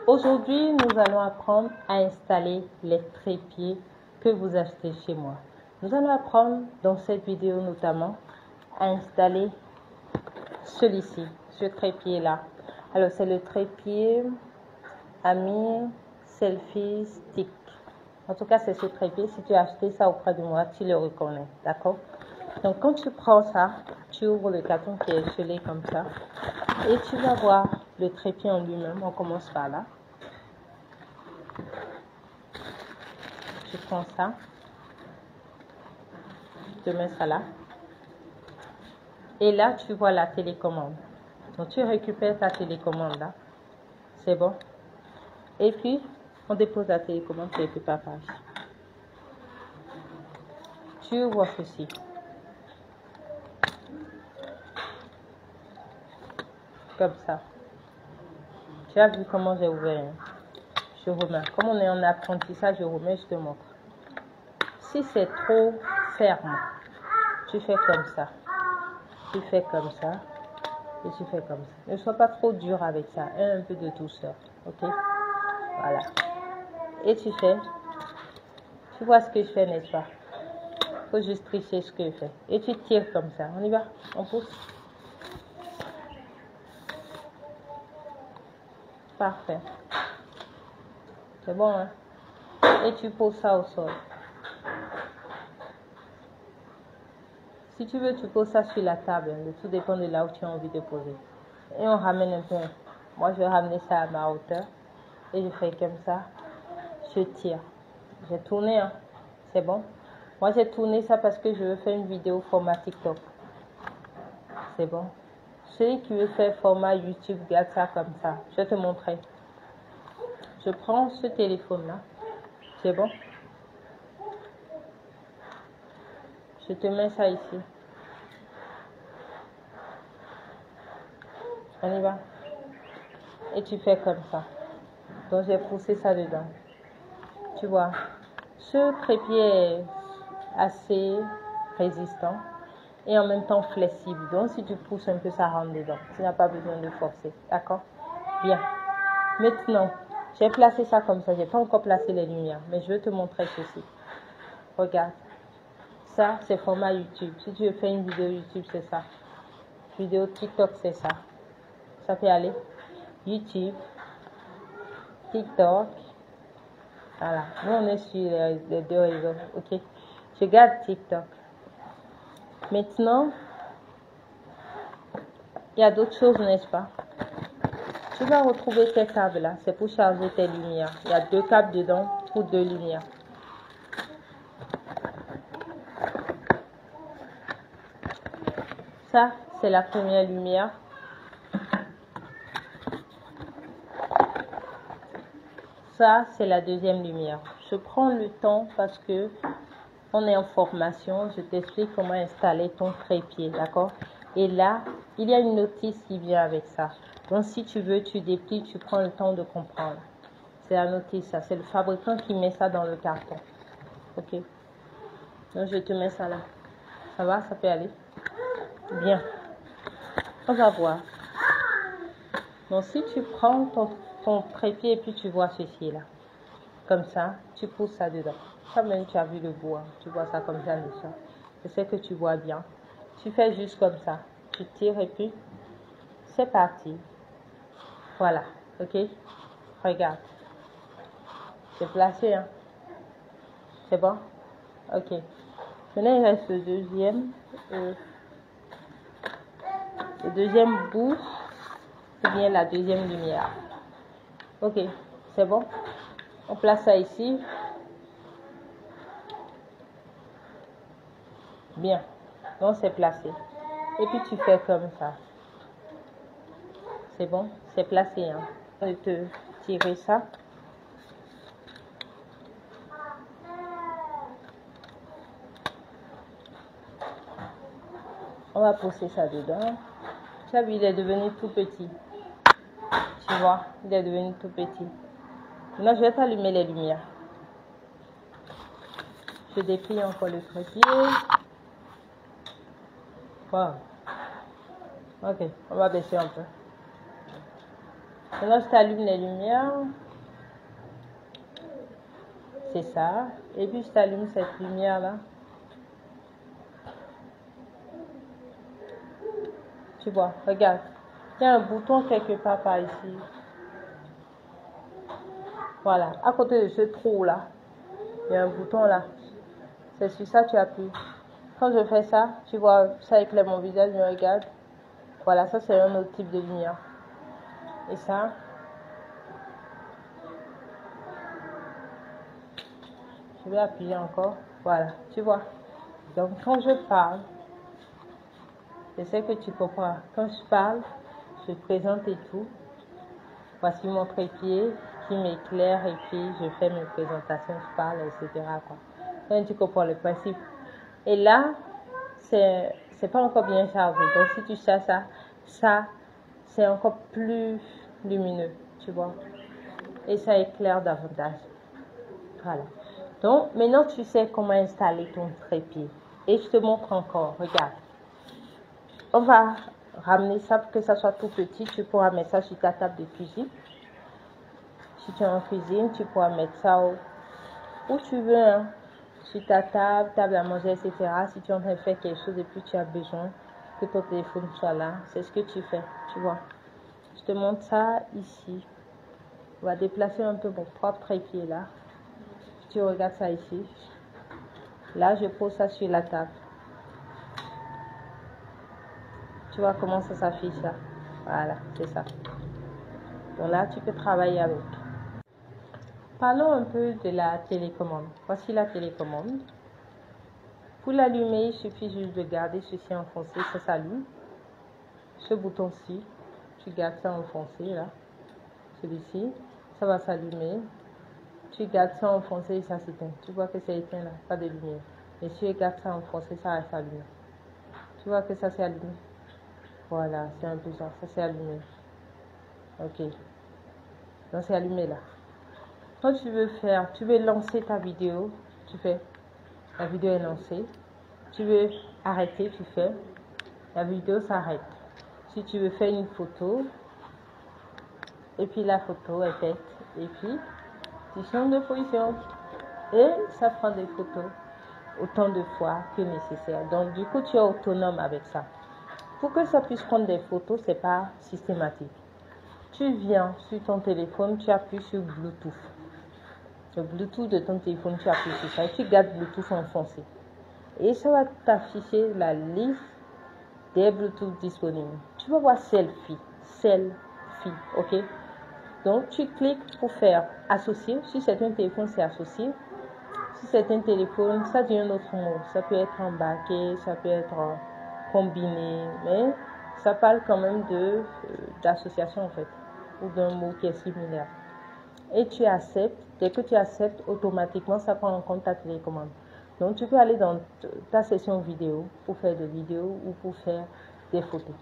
Aujourd'hui, nous allons apprendre à installer les trépieds que vous achetez chez moi. Nous allons apprendre dans cette vidéo notamment à installer celui-ci, ce trépied-là. Alors, c'est le trépied Ami Selfie Stick. En tout cas, c'est ce trépied. Si tu as acheté ça auprès de moi, tu le reconnais. D'accord? Donc, quand tu prends ça, tu ouvres le carton qui est scellé comme ça. Et tu vas voir le trépied en lui-même. On commence par là. Tu prends ça. Tu te mets ça là. Et là, tu vois la télécommande. Donc, tu récupères ta télécommande là. C'est bon. Et puis, on dépose la télécommande quelque part par ici. Tu ouvres ceci. Comme ça. Tu as vu comment j'ai ouvert. Je remets. Comme on est en apprentissage, je remets, je te montre. Si c'est trop ferme, tu fais comme ça. Tu fais comme ça. Et tu fais comme ça. Ne sois pas trop dur avec ça. Un peu de douceur. Ok? Voilà. Et tu fais. Tu vois ce que je fais, n'est-ce pas? Il faut juste tricher ce que je fais. Et tu tires comme ça. On y va? On pousse. Parfait. C'est bon, hein? Et tu poses ça au sol. Si tu veux, tu poses ça sur la table. Tout dépend de là où tu as envie de poser. Et on ramène un peu. Moi, je vais ramener ça à ma hauteur. Et je fais comme ça. Je tire. J'ai tourné, hein? C'est bon? Moi, j'ai tourné ça parce que je veux faire une vidéo format TikTok. C'est bon? Celui qui veut faire format YouTube, garde ça comme ça. Je vais te montrer. Je prends ce téléphone-là. C'est bon? Je te mets ça ici. On y va. Et tu fais comme ça. Donc, j'ai poussé ça dedans. Tu vois? Ce trépied est assez résistant et en même temps flexible. Donc, si tu pousses un peu, ça rentre dedans. Tu n'as pas besoin de forcer. D'accord? Bien. Maintenant, j'ai placé ça comme ça. Je n'ai pas encore placé les lumières, mais je vais te montrer ceci. Regarde. Ça, c'est format YouTube. Si tu veux faire une vidéo YouTube, c'est ça. Vidéo TikTok, c'est ça. Ça peut aller. YouTube, TikTok. Voilà. Nous, on est sur les deux réseaux. OK. Je garde TikTok. Maintenant, il y a d'autres choses, n'est-ce pas? Tu vas retrouver tes câbles là. C'est pour charger tes lumières. Il y a 2 câbles dedans pour 2 lumières. Ça, c'est la première lumière. Ça, c'est la deuxième lumière. Je prends le temps parce que on est en formation. Je t'explique comment installer ton trépied, d'accord? Et là, il y a une notice qui vient avec ça. Donc, si tu veux, tu déplies, tu prends le temps de comprendre. C'est la notice, ça. C'est le fabricant qui met ça dans le carton. Ok? Donc, je te mets ça là. Ça va? Ça peut aller? Bien. On va voir. Donc, si tu prends ton trépied et puis tu vois ceci là. Comme ça, tu pousses ça dedans. Comme même tu as vu le bois. Tu vois ça comme ça, ça. Je sais que tu vois bien. Tu fais juste comme ça. Tu tires et puis c'est parti. Voilà. Ok? Regarde. C'est placé, hein? C'est bon? Ok. Maintenant, il reste le deuxième bout. Ou bien la deuxième lumière. Ok. C'est bon? On place ça ici. Bien. Donc, c'est placé. Et puis, tu fais comme ça. C'est bon? C'est placé, hein? Je vais te tirer ça. On va pousser ça dedans. Tu as vu, il est devenu tout petit. Tu vois, il est devenu tout petit. Maintenant, je vais t'allumer les lumières. Je déplie encore le trépied. Wow. Ok, on va baisser un peu. Maintenant, je t'allume les lumières. C'est ça. Et puis, je t'allume cette lumière-là. Tu vois, regarde. Il y a un bouton quelque part par ici. Voilà, à côté de ce trou-là, il y a un bouton là. C'est sur ça que tu appuies. Quand je fais ça, tu vois, ça éclaire mon visage, je me regarde. Voilà, ça c'est un autre type de lumière. Et ça, je vais appuyer encore. Voilà, tu vois. Donc quand je parle, je sais que tu comprends. Quand je parle, je présente et tout. Voici mon trépied qui m'éclaire et puis je fais mes présentations, je parle, etc. quoi. Donc tu comprends le principe. Et là, c'est pas encore bien chargé. Donc si tu cherches ça c'est encore plus lumineux, tu vois. Et ça éclaire davantage. Voilà. Donc maintenant tu sais comment installer ton trépied. Et je te montre encore, regarde. On va ramener ça pour que ça soit tout petit. Tu pourras mettre ça sur ta table de cuisine. Si tu es en cuisine, tu pourras mettre ça où tu veux, hein. Sur ta table, table à manger, etc. Si tu es en train de faire quelque chose et puis tu as besoin que ton téléphone soit là, c'est ce que tu fais, tu vois. Je te montre ça ici. On va déplacer un peu mon propre trépied là. Tu regardes ça ici. Là, je pose ça sur la table. Tu vois comment ça s'affiche là. Voilà, c'est ça. Donc là, tu peux travailler avec. Parlons un peu de la télécommande. Voici la télécommande. Pour l'allumer, il suffit juste de garder ceci enfoncé, ça s'allume. Ce bouton-ci, tu gardes ça enfoncé là. Celui-ci, ça va s'allumer. Tu gardes ça enfoncé et ça s'éteint. Tu vois que c'est éteint là, pas de lumière. Et si tu gardes ça enfoncé, ça reste allumé. Tu vois que ça s'est allumé. Voilà, c'est un peu ça, ça s'est allumé. Ok. Donc c'est allumé là. Quand tu veux lancer ta vidéo, tu fais. La vidéo est lancée. Tu veux arrêter, tu fais. La vidéo s'arrête. Si tu veux faire une photo, et puis la photo est faite, et puis tu changes de position. Et ça prend des photos autant de fois que nécessaire. Donc du coup, tu es autonome avec ça. Pour que ça puisse prendre des photos, c'est pas systématique. Tu viens sur ton téléphone, tu appuies sur Bluetooth. Le Bluetooth de ton téléphone, tu appuies sur ça et tu gardes Bluetooth enfoncé. Et ça va t'afficher la liste des Bluetooth disponibles. Tu vas voir selfie, ok? Donc tu cliques pour faire associer. Si c'est un téléphone, c'est associé. Si c'est un téléphone, ça dit un autre mot. Ça peut être embarqué, ça peut être combiné, mais ça parle quand même d'association en fait, ou d'un mot qui est similaire. Et tu acceptes. Dès que tu acceptes, automatiquement, ça prend en compte ta télécommande. Donc, tu peux aller dans ta session vidéo pour faire des vidéos ou pour faire des photos.